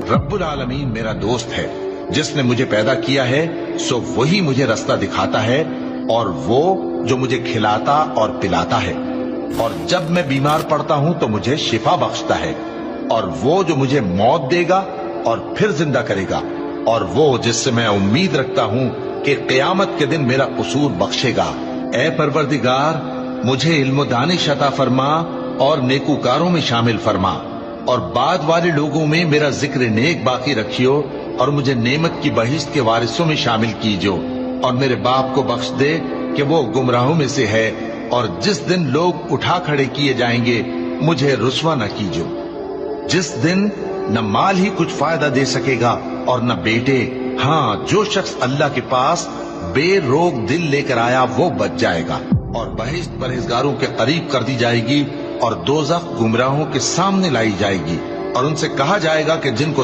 रब्बुल आलमीन मेरा दोस्त है, जिसने मुझे पैदा किया है सो वही मुझे रास्ता दिखाता है, और वो जो मुझे खिलाता और पिलाता है, और जब मैं बीमार पड़ता हूं तो मुझे शिफा बख्शता है, और वो जो मुझे मौत देगा और फिर जिंदा करेगा, और वो जिससे मैं उम्मीद रखता हूं कि क़यामत के दिन मेरा कसूर बख्शेगा। ए परवरदिगार, मुझे इल्म दानिश अता फरमा और नेकूकारों में शामिल फरमा, और बाद वाले लोगों में मेरा जिक्र नेक बाकी रखियो, और मुझे नेमत की बहिश्त के वारिसों में शामिल कीजो, और मेरे बाप को बख्श दे कि वो गुमराहों में से है, और जिस दिन लोग उठा खड़े किए जाएंगे मुझे रुस्वा न कीजो, जिस दिन न माल ही कुछ फायदा दे सकेगा और न बेटे। हाँ, जो शख्स अल्लाह के पास बेरोग दिल लेकर आया वो बच जाएगा, और बहिश्त परहेजगारों के करीब कर दी जाएगी, और दोज़ख गुमराहों के सामने लाई जाएगी, और उनसे कहा जाएगा कि जिनको